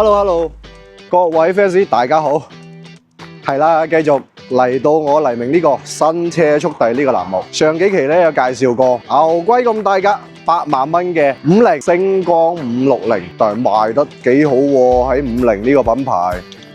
Hello， 各位 fans 大家好，係啦，繼續嚟到我黎明呢個新車速遞呢個欄目。上幾期咧有介紹過牛龜咁大架8萬蚊嘅50星光560，但係賣得幾好喎，喺50呢個品牌，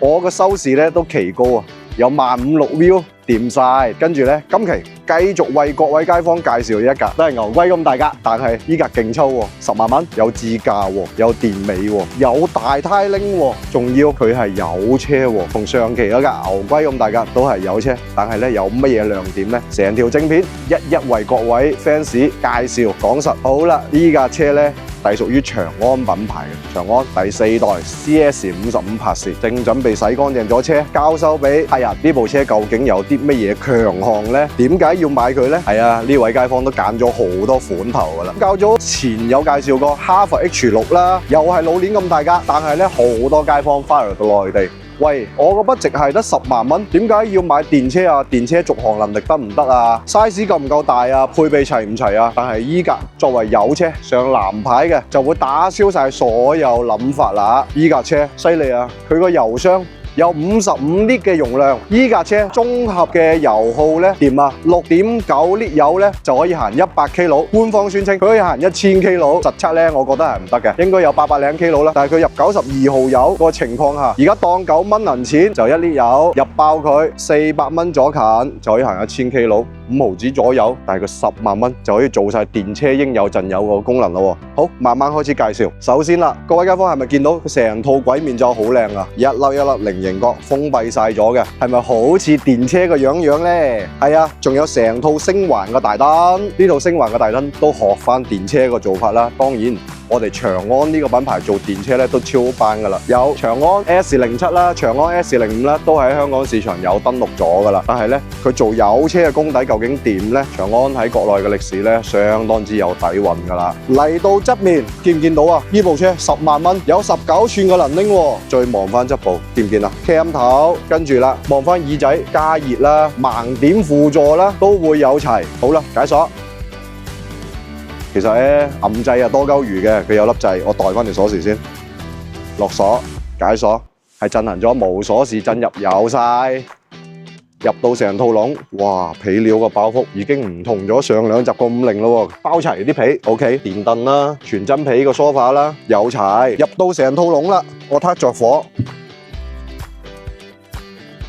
我個收視咧都奇高啊，有15000view。掂晒，跟住咧，今期繼續為各位街坊介紹一架，都係牛龜咁大架，但係呢架勁抽喎，10萬蚊，有自駕喎，有電尾喎，有大胎拎喎，仲要佢係有車喎，同上期嗰架牛龜咁大架都係有車，但係咧有乜嘢亮點咧？成條正片一一為各位 fans 介紹講實。好啦，呢架車咧，隸屬於長安品牌嘅，長安第4代 CS55 拍攝，正準備洗乾淨咗車，交收俾客人。呢部車究竟有啲乜嘢強項呢？點解要買佢呢？係啊，呢位街坊都揀咗好多款頭噶啦。較早前有介紹過哈弗 H6 啦，又係老鏈咁大架，但係咧好多街坊翻嚟到內地。喂，我個 budget係得10萬蚊，點解要買電車啊？電車續航能力得唔得啊 ？size 夠唔夠大啊？配備齊唔齊啊？但係依架作為油車上藍牌嘅，就會打消晒所有諗法啦。依架車犀利啊！佢個油箱有55 lit 嘅容量，依架車綜合嘅油耗咧掂啊，6.9 lit 油咧就可以行100 km。官方宣稱佢可以行1000 km，實測咧我覺得係唔得嘅，應該有800零 km啦。但係佢入92號油個情況下，而家當9蚊銀錢就1 lit 油入爆佢400蚊左近就可以行1000 km。5毫子左右，但係佢10萬蚊就可以做晒電車應有盡有個功能咯。好，慢慢開始介紹。首先啦，各位街坊係咪見到佢成套鬼面罩好靚啊？一粒一粒菱形角封閉晒咗嘅，係咪好似電車個樣樣呢？係啊，仲有成套星環嘅大燈，呢套星環嘅大燈都學翻電車個做法啦。當然，我哋長安呢個品牌做電車咧都超班噶啦，有長安 S07 啦、長安 S05 啦，都喺香港市場有登陸咗噶啦。但係咧，佢做油車嘅功底究竟點咧？長安喺國內嘅歷史咧，相當之有底蘊噶啦。嚟到側面，見唔見到啊？呢部車10萬蚊，有19寸嘅能拎喎。再望翻側部，見唔見啊？cam 頭，跟住啦，望翻耳仔加熱啦、盲點輔助啦，都會有齊。好啦，解鎖。其實咧，撳掣啊多鳩餘嘅，佢有粒掣，我代翻條鎖匙先，落鎖解鎖，係進行咗無鎖匙進入有晒，入到成套籠，哇！皮料個包覆已經唔同咗上2集個50咯，包齊啲皮 ，OK， 電燈啦，全真皮個梳化啦，有齊，入到成套籠啦，我撻着火。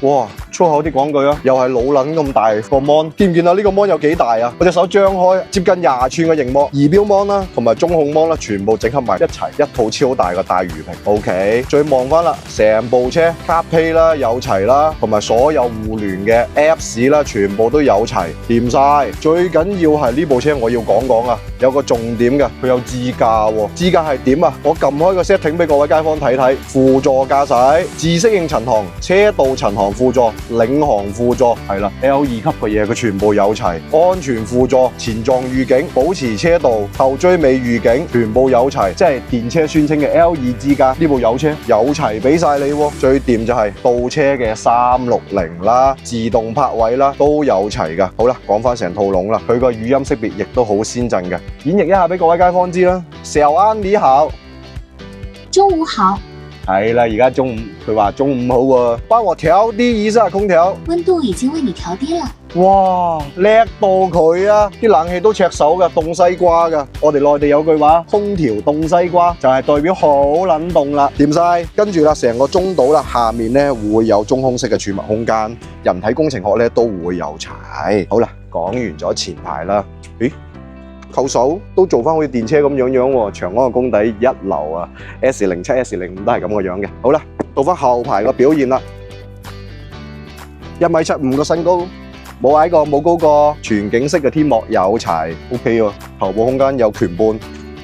哇！粗口啲講句啊，又係老撚咁大個 mon， 見唔見啊？呢個 mon 有幾大啊？我隻手張開，接近20寸嘅熒幕，儀表 mon 啦，同埋中控 mon 啦，全部整合埋一齊，一套超大嘅大魚屏。OK， 再望翻啦，成部車 CarPlay 啦有齊啦，同埋所有互聯嘅 Apps 啦，全部都有齊，掂晒。最緊要係呢部車我要講講啊，有個重點嘅，佢有自駕喎。自駕係點啊？我撳開個 setting 俾各位街坊睇睇，輔助駕駛、自適應巡航、車道巡航輔助。領航輔助係啦 ，L2 級嘅嘢佢全部有齊，安全輔助、前撞預警、保持車道、後追尾預警全部有齊，即係電車宣稱嘅 L2 之家。呢部油車有齊俾晒你喎，最掂就係倒車嘅360啦，自動泊位啦都有齊噶。好啦，講翻成套籠啦，佢個語音識別亦都好先進嘅，演繹一下俾各位街坊知啦。小安你好，中午好。係啦，而家中午，佢話中午好喎，幫我調低一下空調，溫度已經為你調低了。哇，叻到佢啊！啲冷氣都赤手噶，凍西瓜噶。我哋內地有句話，空調凍西瓜就係代表好撚凍啦，掂晒。跟住啦，成個中島啦，下面咧會有中空式嘅儲物空間，人體工程學咧都會有齊。好啦，講完咗前排啦，咦？扣手都做翻好似電車咁樣喎，長安嘅功底一流啊 ！S07、S05 都係咁個樣嘅。好啦，到翻後排個表現啦，1.75米個身高，冇矮過冇高過，全景式嘅天幕有齊 ，OK 喎。頭部空間有拳半，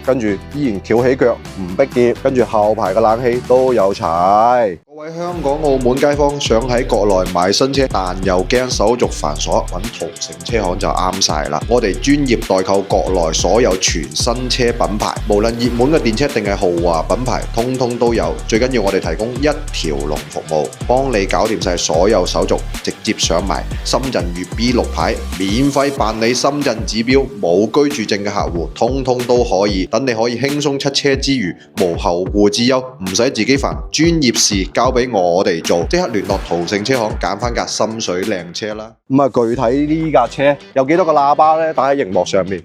跟住依然翹起腳唔逼夾，跟住後排嘅冷氣都有齊。各各位香港、澳門街坊想喺國內買新車，但又驚手續繁瑣，揾途勝車行就啱晒啦！我哋專業代購國內所有全新車品牌，無論熱門嘅電車定係豪華品牌，通通都有。最緊要我哋提供一條龍服務，幫你搞掂晒所有手續，直接上埋深圳粵 B6牌，免費辦理深圳指標，冇居住證嘅客戶，通通都可以。等你可以輕鬆出車之餘，無後顧之憂，唔使自己煩，專業事交俾我哋做，即刻聯絡途勝車行，揀翻架心水靚車啦。咁啊，具體呢架車有幾多個喇叭呢？打喺熒幕上面，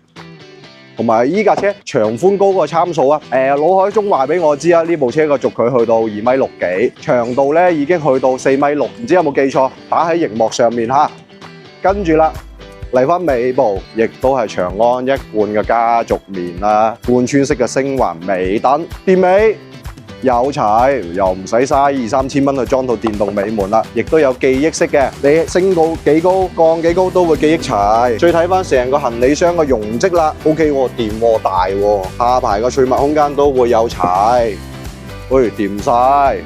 同埋呢架車長寬高個參數啊。腦海中話俾我知啊，呢部車個軸距去到2.6米幾，長度呢已經去到4.6米，唔知有冇記錯？打喺熒幕上面吓。跟住啦，嚟翻尾部，亦都係長安一貫嘅家族面啦，貫穿式嘅星環尾燈，電尾。有齊，又唔使嘥2-3千蚊去裝套電動尾門啦，亦都有記憶式嘅，你升到幾高降幾高都會記憶齊。再睇翻成個行李箱嘅容積啦 ，OK 喎，掂喎，大喎，下排個儲物空間都會有齊，喂，掂晒。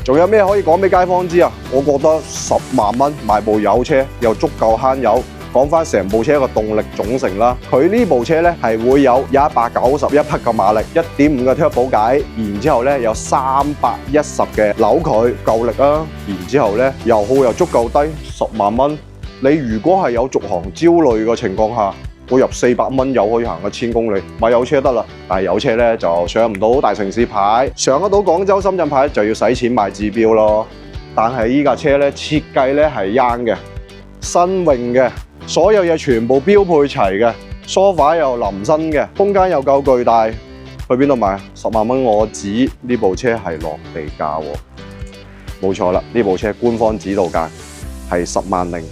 仲有咩可以講俾街坊知啊？我覺得10萬蚊買部油車又足夠慳油。講翻成部車個動力總成啦，佢呢部車咧係會有191匹嘅馬力，1.5嘅 turbo 解，然之後咧有310嘅扭矩夠力啊，然之後咧油耗又足夠低，10萬蚊。你如果係有續航焦慮嘅情況下，我入400蚊油可以行1000公里，買油車得啦。但係油車咧就上唔到大城市牌，上得到廣州、深圳牌就要使錢買指標咯。但係依架車咧設計咧係啱嘅，新穎嘅。所有嘢全部標配齊嘅，梳化又臨身嘅，空間又夠巨大，去邊度買？10萬蚊我指呢部車係落地價喎，冇錯啦，呢部車官方指導價係10.6900，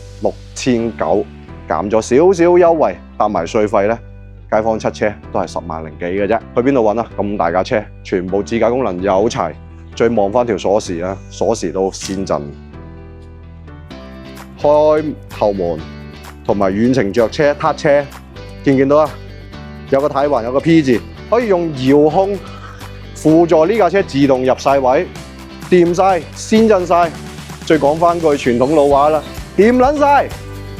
減咗少少優惠，搭埋稅費咧，街坊出車都係10.0幾嘅啫。去邊度揾啊？咁大架車，全部自駕功能有齊，再望翻條鎖匙啦，鎖匙都先進，開後門。同埋遠程着車、撻車，見唔見到啊？有個軚環，有個 P 字，可以用遙控輔助呢架車自動入晒位，掂晒、先進晒。再講翻句傳統老話啦，掂撚晒。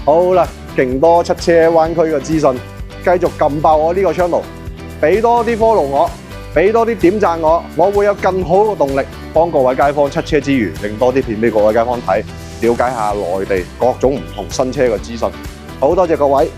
好啦，勁多出車灣區嘅資訊，繼續撳爆我呢個 channel， 俾多啲 follow我，俾多啲點讚我會有更好嘅動力，幫各位街坊出車之餘，令多啲片俾各位街坊睇，了解下內地各種唔同新車嘅資訊。好多謝各位。